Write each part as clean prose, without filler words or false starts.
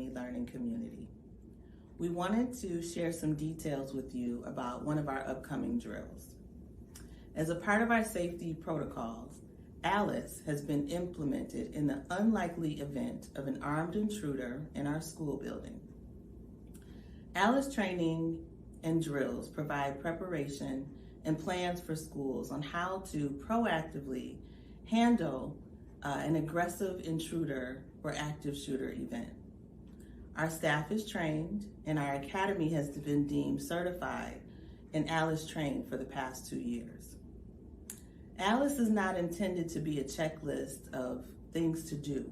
Academy learning community. We wanted to share some details with you about one of our upcoming drills. As a part of our safety protocols, ALICE has been implemented in the unlikely event of an armed intruder in our school building. ALICE training and drills provide preparation and plans for schools on how to proactively handle an aggressive intruder or active shooter event. Our staff is trained and our academy has been deemed certified and ALICE trained for the past 2 years. ALICE is not intended to be a checklist of things to do.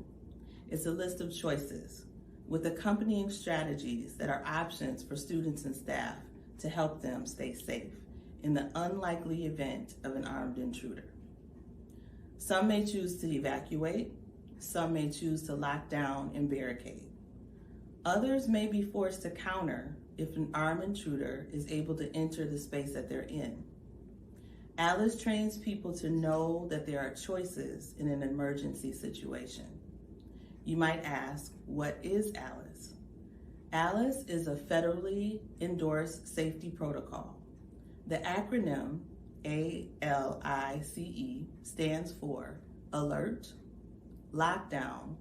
It's a list of choices with accompanying strategies that are options for students and staff to help them stay safe in the unlikely event of an armed intruder. Some may choose to evacuate, some may choose to lock down and barricade. Others may be forced to counter if an armed intruder is able to enter the space that they're in. ALICE trains people to know that there are choices in an emergency situation. You might ask, what is ALICE? ALICE is a federally endorsed safety protocol. The acronym ALICE stands for Alert, Lockdown,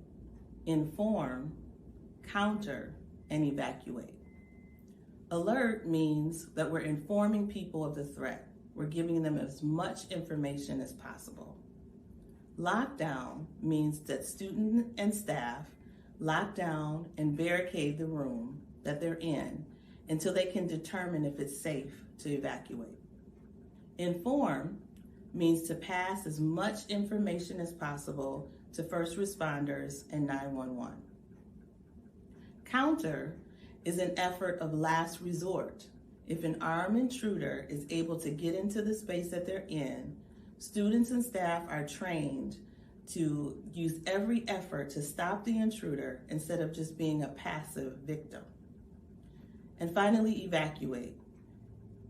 Inform, Counter, and Evacuate. Alert means that we're informing people of the threat. We're giving them as much information as possible. Lockdown means that students and staff lock down and barricade the room that they're in until they can determine if it's safe to evacuate. Inform means to pass as much information as possible to first responders and 911. Counter is an effort of last resort. If an armed intruder is able to get into the space that they're in, students and staff are trained to use every effort to stop the intruder instead of just being a passive victim. And finally, evacuate.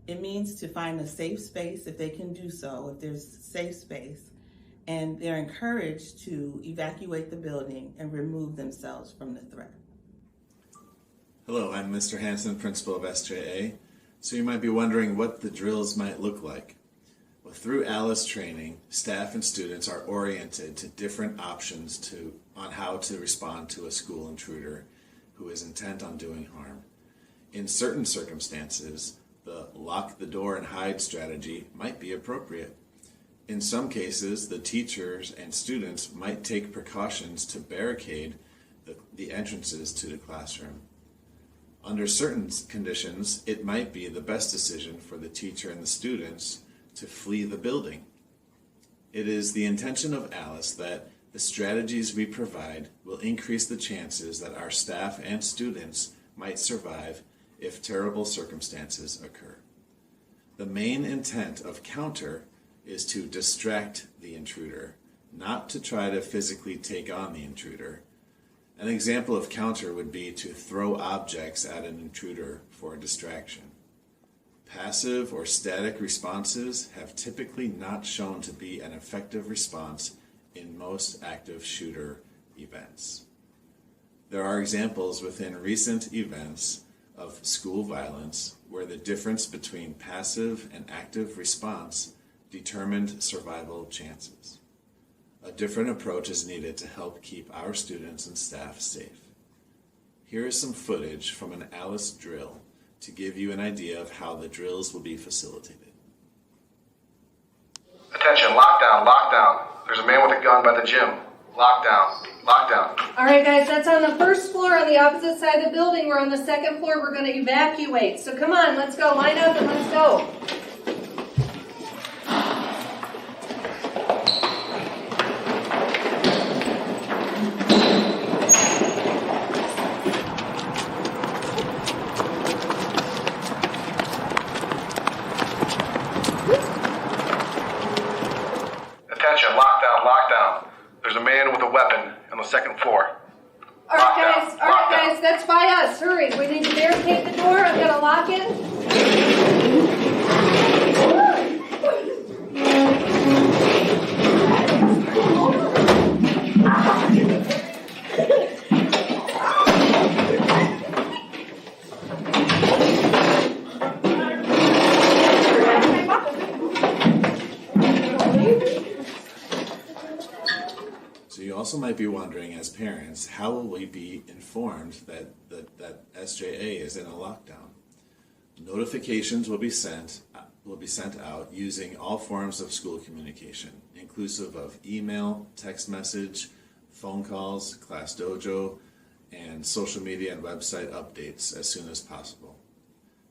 It means to find a safe space if they can do so, if there's safe space, and they're encouraged to evacuate the building and remove themselves from the threat. Hello, I'm Mr. Hanson, principal of SJA. So you might be wondering what the drills might look like. Well, through ALICE training, staff and students are oriented to different options on how to respond to a school intruder who is intent on doing harm. In certain circumstances, the lock the door and hide strategy might be appropriate. In some cases, the teachers and students might take precautions to barricade the entrances to the classroom. Under certain conditions, it might be the best decision for the teacher and the students to flee the building. It is the intention of ALICE that the strategies we provide will increase the chances that our staff and students might survive if terrible circumstances occur. The main intent of counter is to distract the intruder, not to try to physically take on the intruder. An example of counter would be to throw objects at an intruder for a distraction. Passive or static responses have typically not shown to be an effective response in most active shooter events. There are examples within recent events of school violence where the difference between passive and active response determined survival chances. A different approach is needed to help keep our students and staff safe. Here is some footage from an ALICE drill to give you an idea of how the drills will be facilitated. Attention, lockdown, lockdown. There's a man with a gun by the gym. Lockdown, lockdown. All right, guys, that's on the first floor on the opposite side of the building. We're on the second floor. We're going to evacuate. So come on, let's go. Line up and let's go. Attention, lockdown, lockdown. There's a man with a weapon on the second floor. All right, guys, that's by us. Hurry, we need to barricade the door. I've got to lock it. also might be wondering as parents, how will we be informed that SJA is in a lockdown? Notifications will be sent out using all forms of school communication, inclusive of email, text message, phone calls, Class Dojo, and social media and website updates as soon as possible.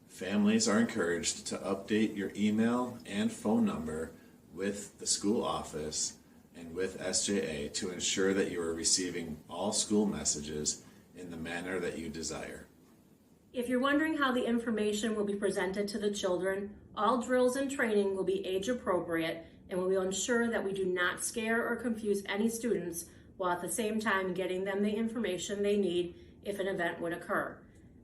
Families are encouraged to update your email and phone number with the school office and with SJA to ensure that you are receiving all school messages in the manner that you desire. If you're wondering how the information will be presented to the children, all drills and training will be age appropriate, and we will ensure that we do not scare or confuse any students while at the same time getting them the information they need if an event would occur.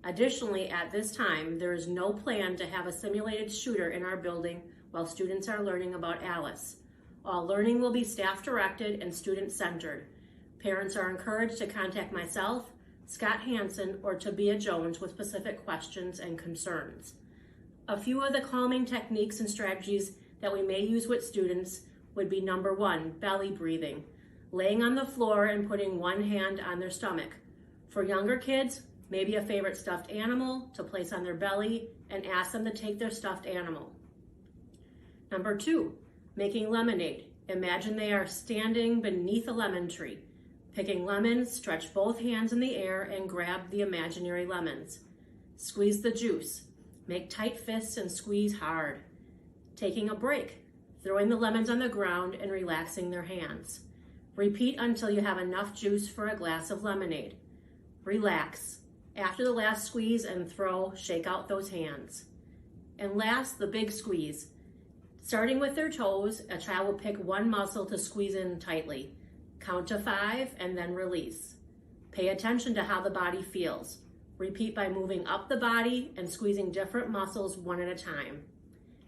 Additionally, at this time, there is no plan to have a simulated shooter in our building while students are learning about ALICE. All learning will be staff-directed and student-centered. Parents are encouraged to contact myself, Scott Hansen, or Tabia Jones with specific questions and concerns. A few of the calming techniques and strategies that we may use with students would be number 1, belly breathing, laying on the floor and putting one hand on their stomach. For younger kids, maybe a favorite stuffed animal to place on their belly and ask them to take their stuffed animal. Number 2, making lemonade. Imagine they are standing beneath a lemon tree. Picking lemons, stretch both hands in the air and grab the imaginary lemons. Squeeze the juice. Make tight fists and squeeze hard. Taking a break, throwing the lemons on the ground and relaxing their hands. Repeat until you have enough juice for a glass of lemonade. Relax. After the last squeeze and throw, shake out those hands. And last, the big squeeze. Starting with their toes, a child will pick one muscle to squeeze in tightly. Count to 5 and then release. Pay attention to how the body feels. Repeat by moving up the body and squeezing different muscles one at a time.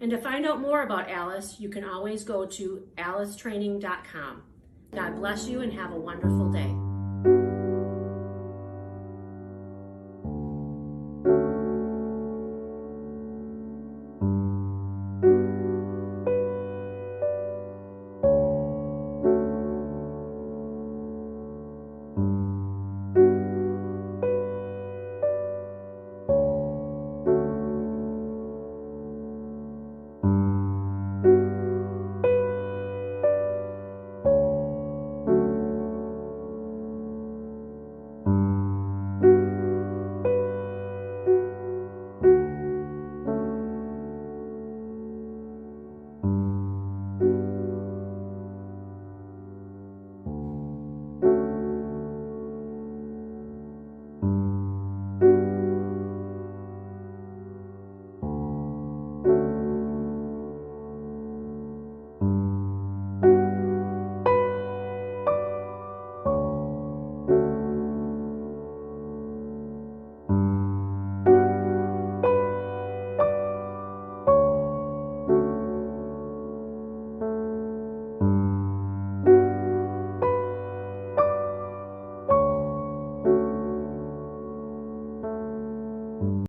And to find out more about ALICE, you can always go to alicetraining.com. God bless you and have a wonderful day.